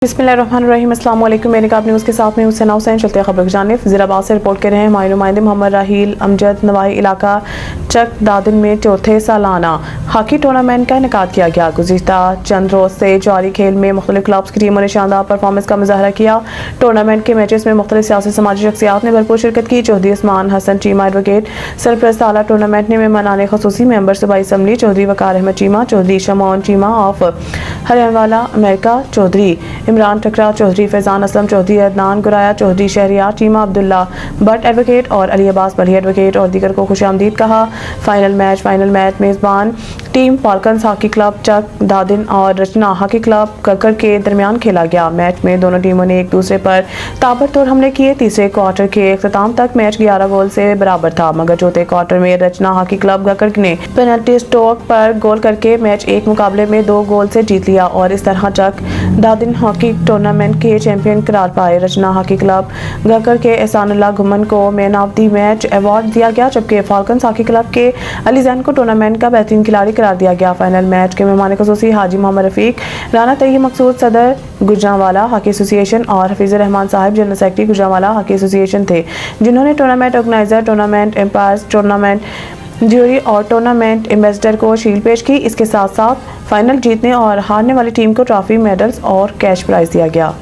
बिस्मिल्लाहिर्रहमानिर्रहीम। अस्सलाम वालेकुम। मैंने कहा न्यूज़ के साथ में हुसैन हुसैन चलते हैं खबर की जानिब। ज़ीराबाद से रिपोर्ट कर रहे हैं हमारे नुमाइंदे मोहम्मद राहील अमजद। नवाही इलाका चक दादिन में चौथे सालाना हॉकी टूर्नामेंट का इनेकाद किया गया। गुज़िश्ता चंद रोज़ से जारी खेल में मुख्तलिफ क्लब्स की टीमों ने शानदार परफॉर्मेंस का मुजाहरा किया। टूर्नामेंट के मैचेस में मुख्तलिफ सियासी समाजी शख्सियात ने भरपूर शिरकत की। चौधरी उस्मान हसन चीमा एडवोकेट सरप्रस्त आला टूर्नामेंट ने मेहमानाने खसूसी मेंबर सूबाई असम्बली चौधरी वकार अहमद चीमा, चौधरी शमौन चीमा ऑफ हरियाणवाला अमेरिका, चौधरी इमरान टकरा, चौधरी फैजान असलम, चौधरी अदनान गुराया, चौधरी शहरियार चीमा, अब्दुल्ला भट्ट एडवोकेट और अली अब्बास बड़ी एडवोकेट और दीगर को खुशामदीद कहा। फाइनल मैच मेज़बान टीम फाल्कन्स हॉकी क्लब चक दादिन और रचना हॉकी क्लब ककर के दरमियान खेला गया। मैच में दोनों टीमों ने एक दूसरे पर ताबड़तोड़ हमले किए। तीसरे क्वार्टर के अख्ताम तक मैच 11 गोल से बराबर था, मगर चौथे क्वार्टर में रचना हॉकी क्लब ककर ने पेनल्टी स्ट्रोक पर गोल करके मैच एक मुकाबले में 2 गोल से जीत लिया और इस तरह चक दादिन हॉकी टूर्नामेंट के चैंपियन करार पाए। रचना हॉकी क्लब गकर के एहसानुल्लाह घुमन को man of the match award दिया गया, जबकि फाल्कन्स हॉकी क्लब के अली जैन को टूर्नामेंट का बेहतरीन खिलाड़ी करार दिया गया। फाइनल मैच के मेहमान खुसूसी हाजी मोहम्मद रफीक, राना तैयब मकसूद सदर गुजरांवाला हॉकी एसोसिएशन और हफीज़ुर रहमान साहब general secretary Gujranwala hockey association थे, जिन्होंने tournament organiser, tournament umpires, tournament jury और टूर्नामेंट एम्बेसडर को शील्ड पेश की। इसके साथ साथ फाइनल जीतने और हारने वाली टीम को ट्रॉफी, मेडल्स और कैश प्राइज दिया गया।